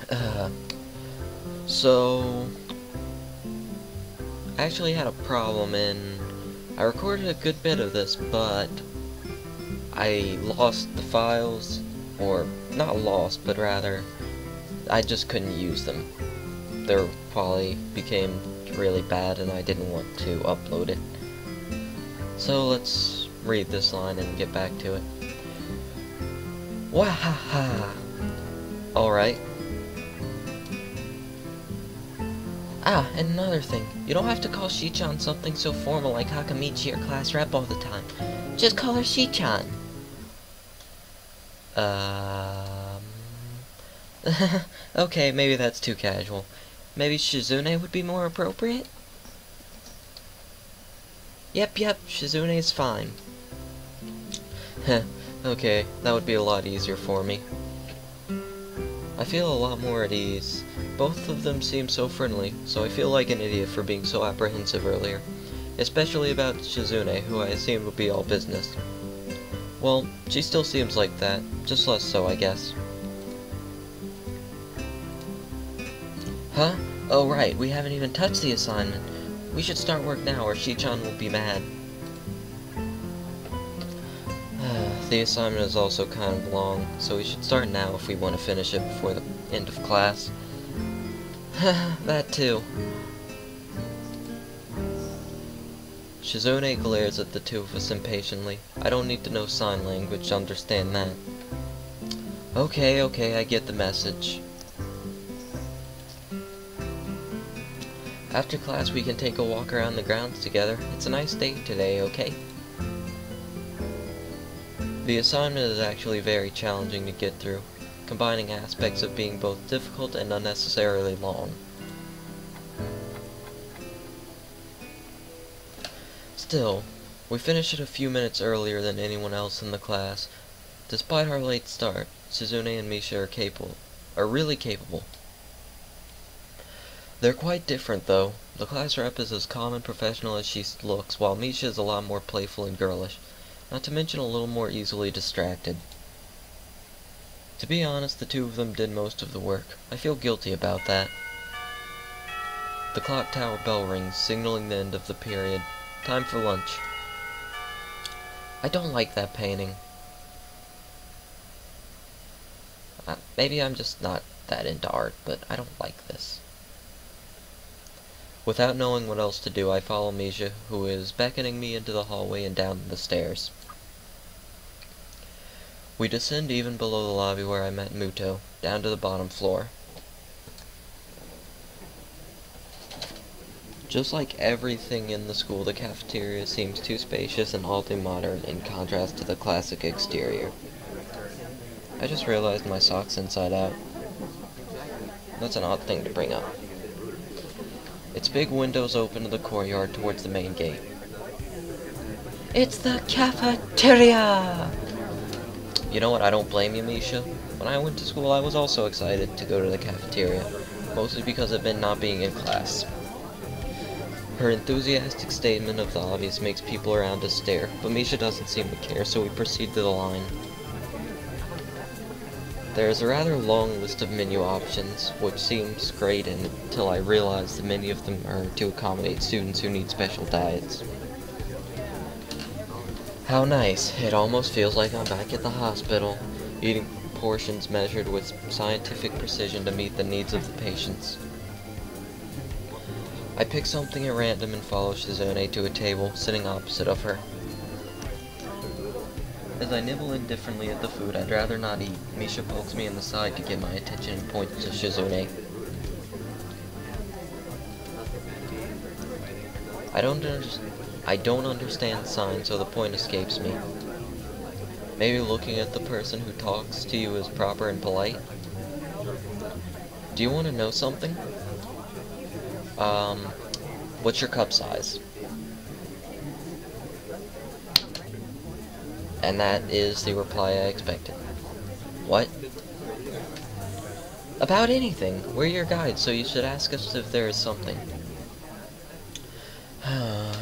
Uh, so, I actually had a problem, and I recorded a good bit of this, but I lost the files, or not lost, but rather, I just couldn't use them. Their quality became really bad, and I didn't want to upload it. So let's read this line and get back to it. Wahaha! Alright. Ah, and another thing. You don't have to call Shi-chan something so formal like Hakamichi or class rep all the time. Just call her Shi-chan. Okay, maybe that's too casual. Maybe Shizune would be more appropriate? Yep, Shizune's fine. Heh, okay, that would be a lot easier for me. I feel a lot more at ease. Both of them seem so friendly, so I feel like an idiot for being so apprehensive earlier. Especially about Shizune, who I assumed would be all business. Well, she still seems like that, just less so, I guess. Huh? Oh right, we haven't even touched the assignment. We should start work now, or Shi-chan will be mad. The assignment is also kind of long, so we should start now if we want to finish it before the end of class. That too. Shizune glares at the two of us impatiently. I don't need to know sign language to understand that. Okay, I get the message. After class we can take a walk around the grounds together. It's a nice day today, okay? The assignment is actually very challenging to get through, combining aspects of being both difficult and unnecessarily long. Still, we finished it a few minutes earlier than anyone else in the class. Despite our late start, Shizune and Misha are really capable. They're quite different, though. The class rep is as calm and professional as she looks, while Misha is a lot more playful and girlish, not to mention a little more easily distracted. To be honest, the two of them did most of the work. I feel guilty about that. The clock tower bell rings, signaling the end of the period. Time for lunch. I don't like that painting. Maybe I'm just not that into art, but I don't like this. Without knowing what else to do, I follow Misha, who is beckoning me into the hallway and down the stairs. We descend even below the lobby where I met Muto, down to the bottom floor. Just like everything in the school, the cafeteria seems too spacious and oddly modern in contrast to the classic exterior. I just realized my sock's inside out. That's an odd thing to bring up. Its big windows open to the courtyard towards the main gate. It's the cafeteria! You know what, I don't blame you, Misha. When I went to school, I was also excited to go to the cafeteria, mostly because of it not being in class. Her enthusiastic statement of the obvious makes people around us stare, but Misha doesn't seem to care, so we proceed to the line. There is a rather long list of menu options, which seems great until I realize that many of them are to accommodate students who need special diets. How nice. It almost feels like I'm back at the hospital, eating portions measured with scientific precision to meet the needs of the patients. I pick something at random and follow Shizune to a table, sitting opposite of her. As I nibble indifferently at the food I'd rather not eat, Misha pokes me in the side to get my attention and points to Shizune. I don't understand signs, so the point escapes me. Maybe looking at the person who talks to you is proper and polite? Do you want to know something? What's your cup size? And that is the reply I expected. What? About anything. We're your guides, so you should ask us if there is something.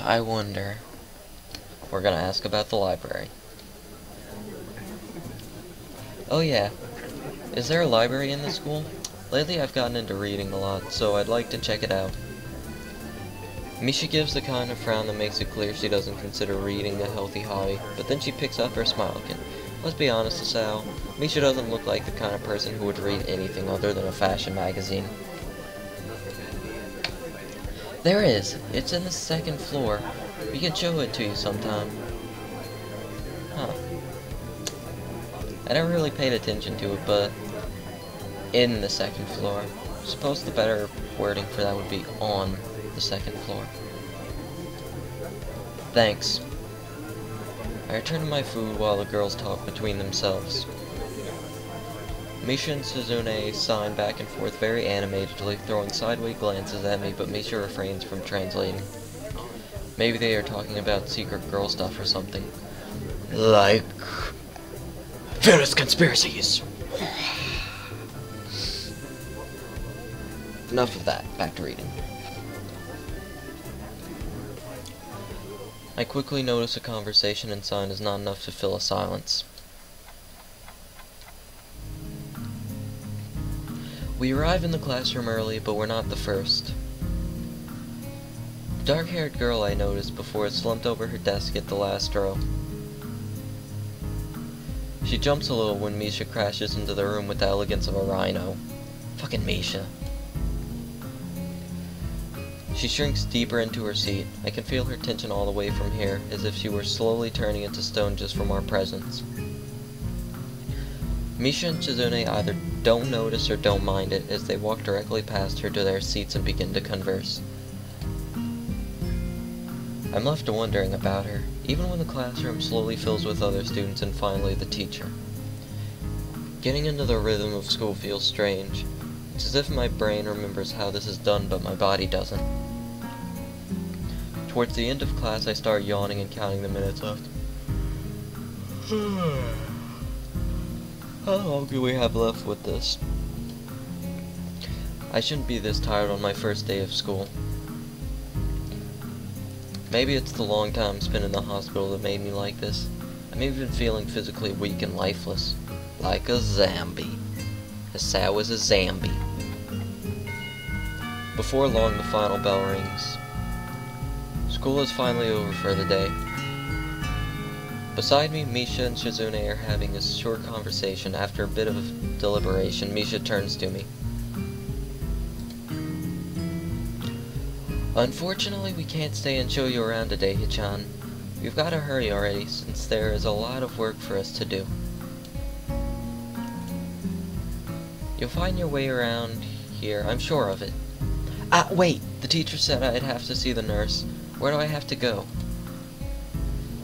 I wonder. We're gonna ask about the library. Oh yeah. Is there a library in the school? Lately I've gotten into reading a lot, so I'd like to check it out. Misha gives the kind of frown that makes it clear she doesn't consider reading a healthy hobby, but then she picks up her smile again. Let's be honest, Hisao, Misha doesn't look like the kind of person who would read anything other than a fashion magazine. There it is. It's in the second floor. We can show it to you sometime. Huh. I never really paid attention to it, but in the second floor. I suppose the better wording for that would be on the second floor. Thanks. I return to my food while the girls talk between themselves. Misha and Suzune sign back and forth very animatedly, throwing sideways glances at me, but Misha refrains from translating. Maybe they are talking about secret girl stuff or something. Like various conspiracies. Enough of that. Back to reading. I quickly notice a conversation inside is not enough to fill a silence. We arrive in the classroom early, but we're not the first. The dark-haired girl I noticed before slumped over her desk at the last row. She jumps a little when Misha crashes into the room with the elegance of a rhino. Fucking Misha. She shrinks deeper into her seat. I can feel her tension all the way from here, as if she were slowly turning into stone just from our presence. Misha and Shizune either don't notice or don't mind it, as they walk directly past her to their seats and begin to converse. I'm left wondering about her, even when the classroom slowly fills with other students and finally the teacher. Getting into the rhythm of school feels strange. It's as if my brain remembers how this is done, but my body doesn't. Towards the end of class, I start yawning and counting the minutes left. How long do we have left with this? I shouldn't be this tired on my first day of school. Maybe it's the long time spent in the hospital that made me like this. I'm even feeling physically weak and lifeless. Like a zombie. Hisao is a zombie. Before long, the final bell rings. School is finally over for the day. Beside me, Misha and Shizune are having a short conversation. After a bit of deliberation, Misha turns to me. Unfortunately, we can't stay and show you around today, Hichan. We've got to hurry already, since there is a lot of work for us to do. You'll find your way around here, I'm sure of it. Ah, wait! The teacher said I'd have to see the nurse. Where do I have to go?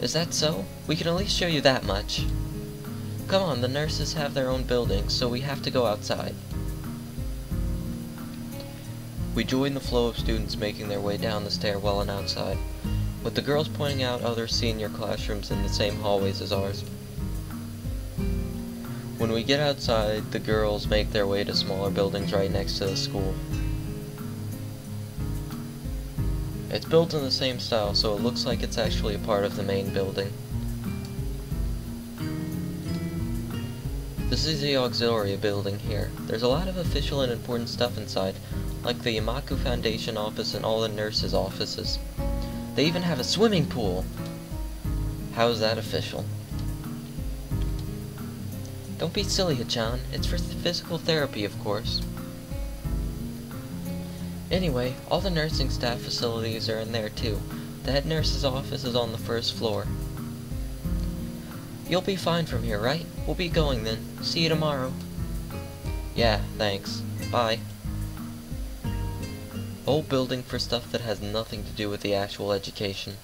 Is that so? We can at least show you that much. Come on, the nurses have their own buildings, so we have to go outside. We join the flow of students making their way down the stairwell and outside, with the girls pointing out other senior classrooms in the same hallways as ours. When we get outside, the girls make their way to smaller buildings right next to the school. It's built in the same style, so it looks like it's actually a part of the main building. This is the auxiliary building here. There's a lot of official and important stuff inside, like the Yamaku Foundation office and all the nurses' offices. They even have a swimming pool! How is that official? Don't be silly, Hichan. It's for physical therapy, of course. Anyway, all the nursing staff facilities are in there too. The head nurse's office is on the first floor. You'll be fine from here, right? We'll be going then. See you tomorrow. Yeah, thanks. Bye. Old building for stuff that has nothing to do with the actual education.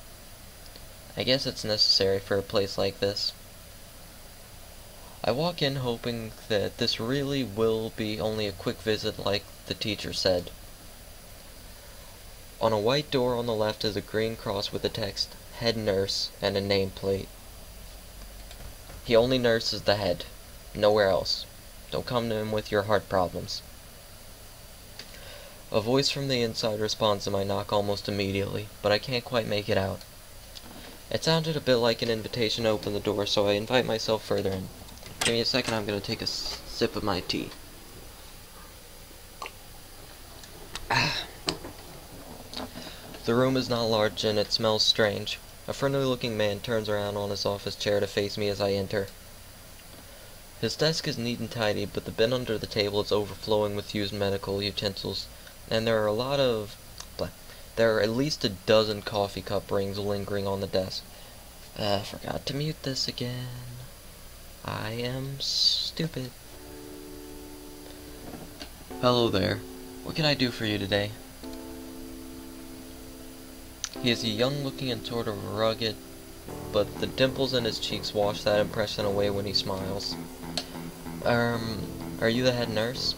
I guess it's necessary for a place like this. I walk in hoping that this really will be only a quick visit like the teacher said. On a white door on the left is a green cross with the text, Head Nurse, and a nameplate. He only nurses the head. Nowhere else. Don't come to him with your heart problems. A voice from the inside responds to my knock almost immediately, but I can't quite make it out. It sounded a bit like an invitation to open the door, so I invite myself further in. Give me a second, I'm going to take a sip of my tea. The room is not large and it smells strange. A friendly-looking man turns around on his office chair to face me as I enter. His desk is neat and tidy, but the bin under the table is overflowing with used medical utensils, and there are at least a dozen coffee cup rings lingering on the desk. Forgot to mute this again. I am stupid. Hello there. What can I do for you today? He is young-looking and sort of rugged, but the dimples in his cheeks wash that impression away when he smiles. Are you the head nurse?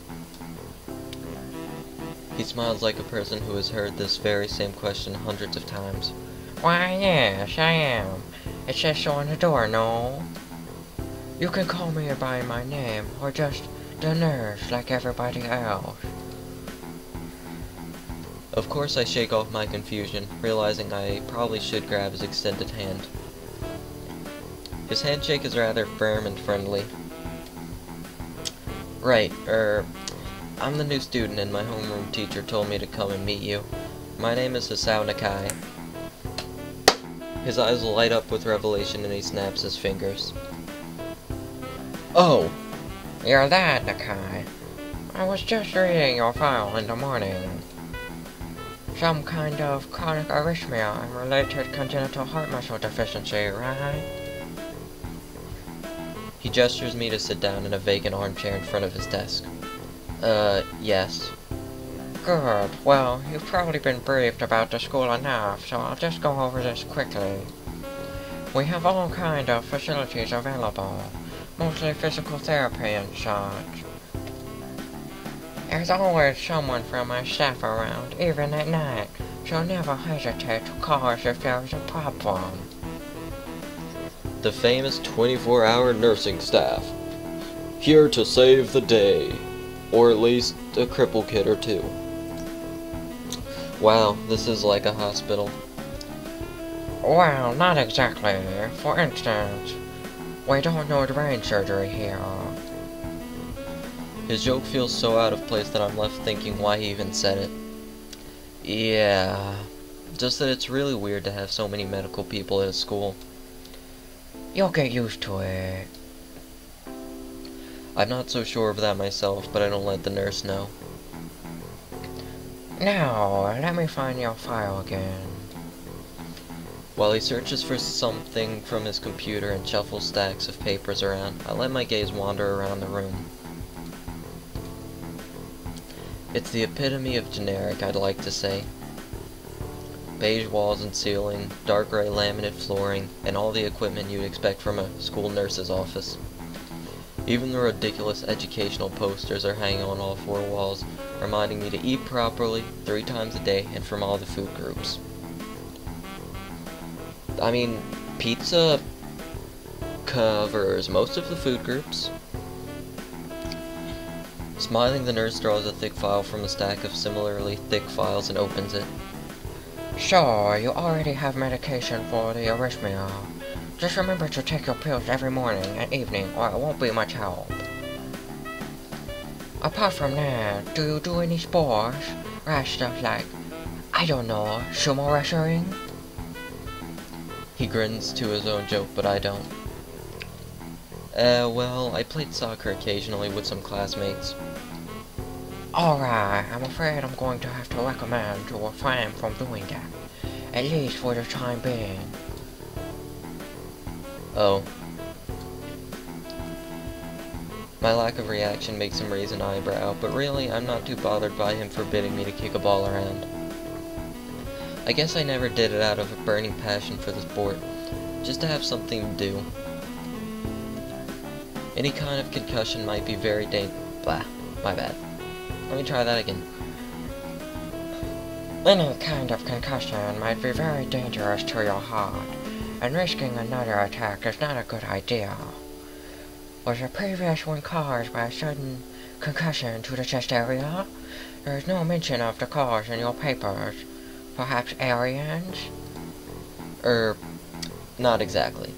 He smiles like a person who has heard this very same question hundreds of times. Why, yes, I am. It says so on the door, no? You can call me by my name, or just the nurse, like everybody else. Of course I shake off my confusion, realizing I probably should grab his extended hand. His handshake is rather firm and friendly. Right, I'm the new student and my homeroom teacher told me to come and meet you. My name is Hisao Nakai. His eyes light up with revelation and he snaps his fingers. Oh! You're that, Nakai. I was just reading your file in the morning. Some kind of chronic arrhythmia and related congenital heart muscle deficiency, right? He gestures me to sit down in a vacant armchair in front of his desk. Yes. Good. Well, you've probably been briefed about the school enough, so I'll just go over this quickly. We have all kind of facilities available, mostly physical therapy and such. There's always someone from my staff around, even at night, so never hesitate to call us if there's a problem. The famous 24-hour nursing staff. Here to save the day. Or at least a cripple kid or two. Wow, this is like a hospital. Well, not exactly. For instance, we don't do brain surgery here. His joke feels so out of place that I'm left thinking why he even said it. Yeah, just that it's really weird to have so many medical people at a school. You'll get used to it. I'm not so sure of that myself, but I don't let the nurse know. Now, let me find your file again. While he searches for something from his computer and shuffles stacks of papers around, I let my gaze wander around the room. It's the epitome of generic, I'd like to say. Beige walls and ceiling, dark gray laminate flooring, and all the equipment you'd expect from a school nurse's office. Even the ridiculous educational posters are hanging on all four walls, reminding me to eat properly 3 times a day and from all the food groups. I mean, pizza covers most of the food groups. Smiling, the nurse draws a thick file from a stack of similarly thick files and opens it. Sure, you already have medication for the arrhythmia. Just remember to take your pills every morning and evening, or it won't be much help. Apart from that, do you do any sports? Rash stuff like, I don't know, sumo wrestling? He grins to his own joke, but I don't. Well, I played soccer occasionally with some classmates. Alright, I'm afraid I'm going to have to recommend to refrain from doing that. At least for the time being. Oh. My lack of reaction makes him raise an eyebrow, but really, I'm not too bothered by him forbidding me to kick a ball around. I guess I never did it out of a burning passion for the sport, just to have something to do. Any kind of concussion might be very blah, my bad. Let me try that again. Any kind of concussion might be very dangerous to your heart, and risking another attack is not a good idea. Was the previous one caused by a sudden concussion to the chest area? There is no mention of the cause in your papers. Perhaps aliens? Not exactly.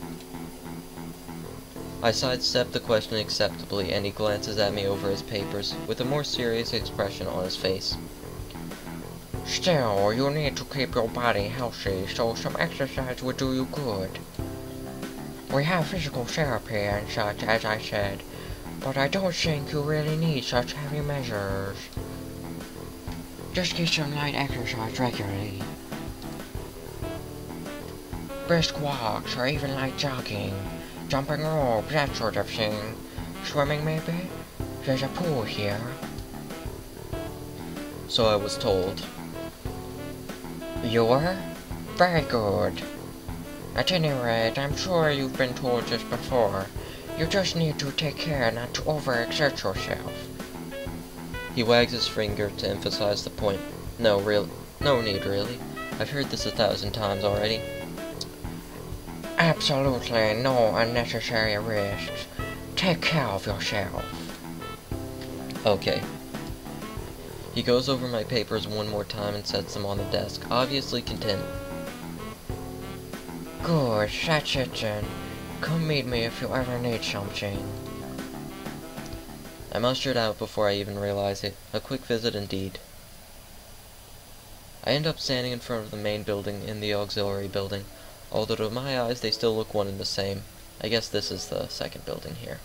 I sidestep the question acceptably, and he glances at me over his papers, with a more serious expression on his face. Still, you need to keep your body healthy, so some exercise would do you good. We have physical therapy and such, as I said, but I don't think you really need such heavy measures. Just get some light exercise regularly. Brisk walks, or even light jogging, jumping rope, that sort of thing. Swimming, maybe? There's a pool here. So I was told. You were? Very good. At any rate, I'm sure you've been told this before. You just need to take care not to overexert yourself. He wags his finger to emphasize the point. No need really. I've heard this 1,000 times already. Absolutely no unnecessary risks. Take care of yourself. Okay. He goes over my papers one more time and sets them on the desk, obviously content. Good, that's it then. Come meet me if you ever need something. I'm ushered out before I even realize it. A quick visit indeed. I end up standing in front of the main building in the auxiliary building, although to my eyes they still look one and the same. I guess this is the second building here.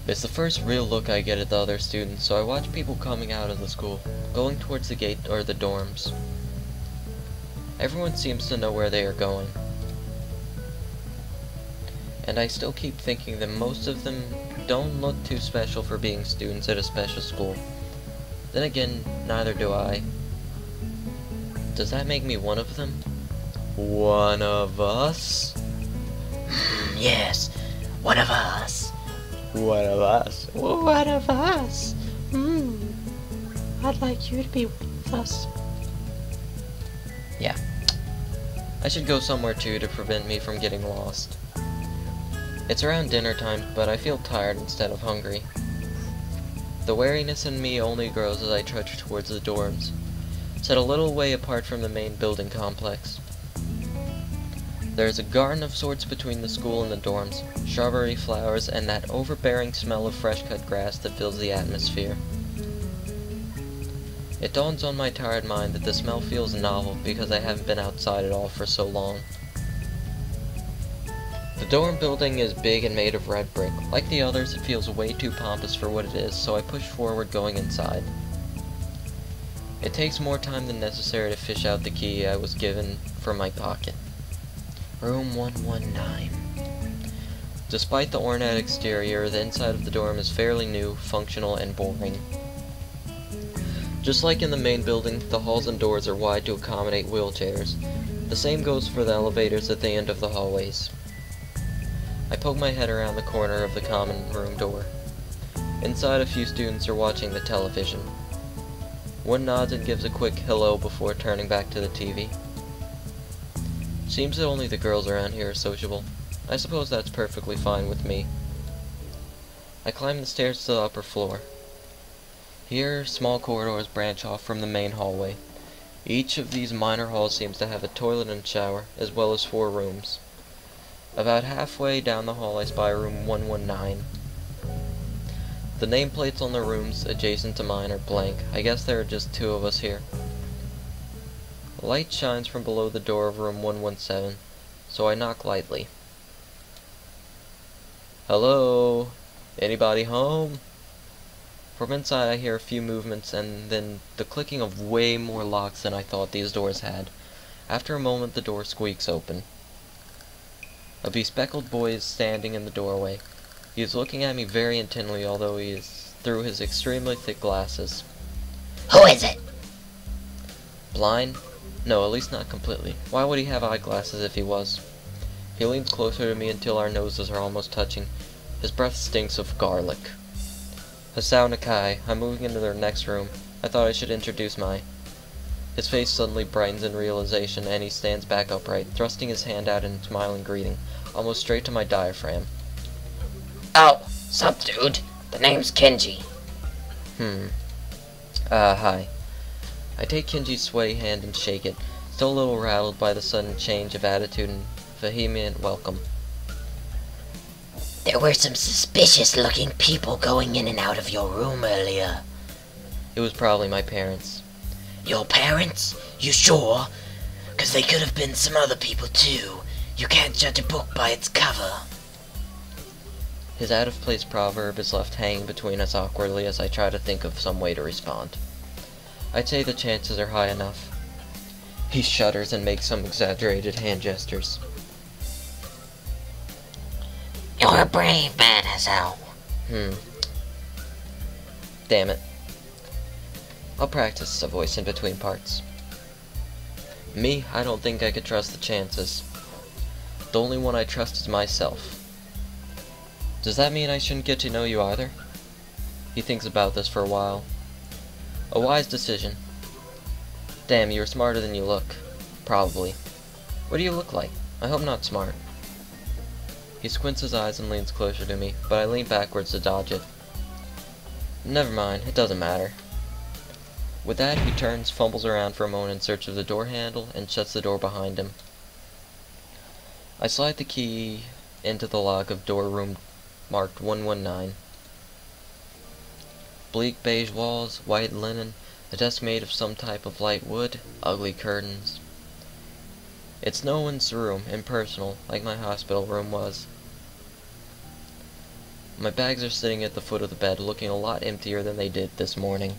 It's the first real look I get at the other students, so I watch people coming out of the school, going towards the gate or the dorms. Everyone seems to know where they are going. And I still keep thinking that most of them don't look too special for being students at a special school. Then again, neither do I. Does that make me one of them? One of us? Yes, one of us. One of us? One of us. I'd like you to be one of us. Yeah. I should go somewhere too to prevent me from getting lost. It's around dinner time, but I feel tired instead of hungry. The wariness in me only grows as I trudge towards the dorms, set a little way apart from the main building complex. There is a garden of sorts between the school and the dorms, shrubbery, flowers, and that overbearing smell of fresh-cut grass that fills the atmosphere. It dawns on my tired mind that the smell feels novel because I haven't been outside at all for so long. The dorm building is big and made of red brick. Like the others, it feels way too pompous for what it is, so I push forward going inside. It takes more time than necessary to fish out the key I was given from my pocket. Room 119. Despite the ornate exterior, the inside of the dorm is fairly new, functional, and boring. Just like in the main building, the halls and doors are wide to accommodate wheelchairs. The same goes for the elevators at the end of the hallways. I poke my head around the corner of the common room door. Inside, a few students are watching the television. One nods and gives a quick hello before turning back to the TV. Seems that only the girls around here are sociable. I suppose that's perfectly fine with me. I climb the stairs to the upper floor. Here, small corridors branch off from the main hallway. Each of these minor halls seems to have a toilet and shower, as well as 4 rooms. About halfway down the hall I spy room 119. The nameplates on the rooms adjacent to mine are blank. I guess there are just 2 of us here. Light shines from below the door of room 117, so I knock lightly. Hello? Anybody home? From inside I hear a few movements and then the clicking of way more locks than I thought these doors had. After a moment the door squeaks open. A bespectacled boy is standing in the doorway. He is looking at me very intently, although he is through his extremely thick glasses. Who is it? Blind? No, at least not completely. Why would he have eyeglasses if he was? He leans closer to me until our noses are almost touching. His breath stinks of garlic. Hisao Nakai. I'm moving into their next room. I thought I should introduce His face suddenly brightens in realization, and he stands back upright, thrusting his hand out in smiling greeting, almost straight to my diaphragm. Oh, sup, dude? The name's Kenji. Hi. I take Kenji's sweaty hand and shake it, still a little rattled by the sudden change of attitude and vehement welcome. There were some suspicious-looking people going in and out of your room earlier. It was probably my parents. Your parents? You sure? 'Cause they could have been some other people too. You can't judge a book by its cover. His out-of-place proverb is left hanging between us awkwardly as I try to think of some way to respond. I'd say the chances are high enough. He shudders and makes some exaggerated hand gestures. You're a brave man, Hisao. Damn it. I'll practice a voice in between parts. Me, I don't think I could trust the chances. The only one I trust is myself. Does that mean I shouldn't get to know you either? He thinks about this for a while. A wise decision. Damn, you're smarter than you look. Probably. What do you look like? I hope not smart. He squints his eyes and leans closer to me, but I lean backwards to dodge it. Never mind, it doesn't matter. With that, he turns, fumbles around for a moment in search of the door handle, and shuts the door behind him. I slide the key into the lock of door room marked 119. Bleak beige walls, white linen, a desk made of some type of light wood, ugly curtains. It's no one's room, impersonal, like my hospital room was. My bags are sitting at the foot of the bed, looking a lot emptier than they did this morning.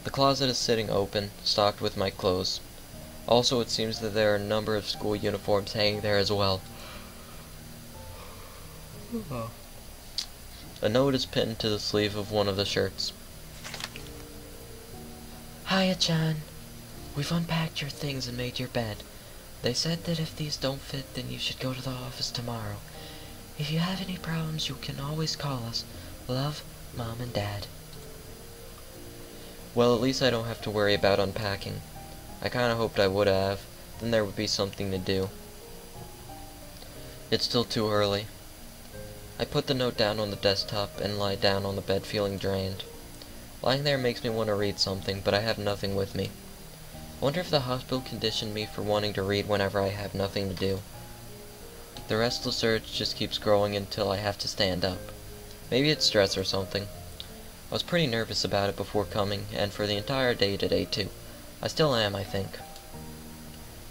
The closet is sitting open, stocked with my clothes. Also, it seems that there are a number of school uniforms hanging there as well. A note is pinned to the sleeve of one of the shirts. Hiya, John. We've unpacked your things and made your bed. They said that if these don't fit, then you should go to the office tomorrow. If you have any problems, you can always call us. Love, Mom and Dad. Well, at least I don't have to worry about unpacking. I kinda hoped I would have. Then there would be something to do. It's still too early. I put the note down on the desktop and lie down on the bed feeling drained. Lying there makes me want to read something, but I have nothing with me. I wonder if the hospital conditioned me for wanting to read whenever I have nothing to do. The restless urge just keeps growing until I have to stand up. Maybe it's stress or something. I was pretty nervous about it before coming, and for the entire day today too. I still am, I think.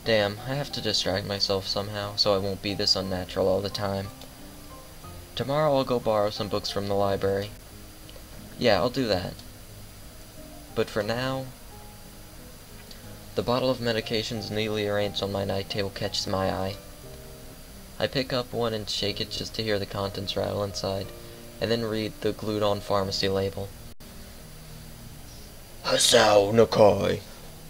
Damn, I have to distract myself somehow, so I won't be this unnatural all the time. Tomorrow I'll go borrow some books from the library. Yeah, I'll do that. But for now, the bottle of medications neatly arranged on my night table catches my eye. I pick up one and shake it just to hear the contents rattle inside, and then read the glued-on pharmacy label. Hisao Nakai.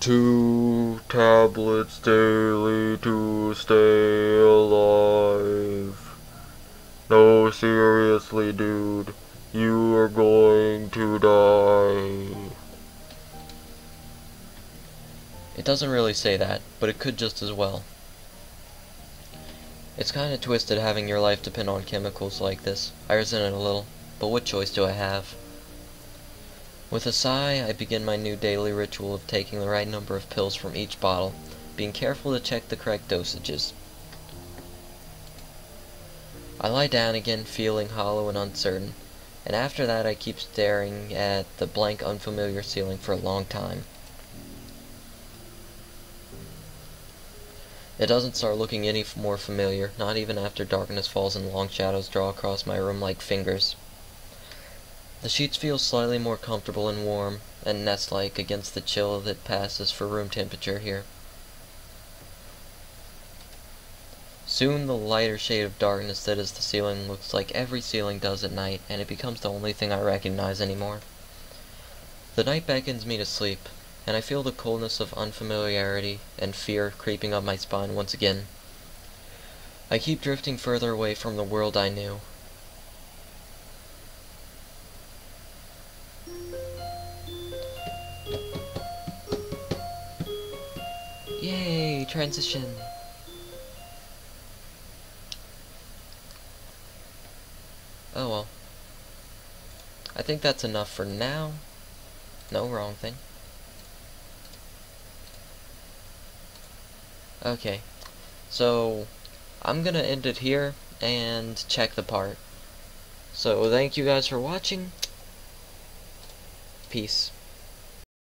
2 tablets daily to stay alive. No, seriously, dude. You are going to die. It doesn't really say that, but it could just as well. It's kinda twisted having your life depend on chemicals like this. I resent it a little, but what choice do I have? With a sigh, I begin my new daily ritual of taking the right number of pills from each bottle, being careful to check the correct dosages. I lie down again, feeling hollow and uncertain, and after that I keep staring at the blank, unfamiliar ceiling for a long time. It doesn't start looking any more familiar, not even after darkness falls and long shadows draw across my room like fingers. The sheets feel slightly more comfortable and warm, and nest-like against the chill that passes for room temperature here. Soon the lighter shade of darkness that is the ceiling looks like every ceiling does at night, and it becomes the only thing I recognize anymore. The night beckons me to sleep, and I feel the coldness of unfamiliarity and fear creeping up my spine once again. I keep drifting further away from the world I knew. Yay, transition. Oh well. I think that's enough for now. No, wrong thing. Okay, so I'm gonna end it here and check the part. So thank you guys for watching. Peace.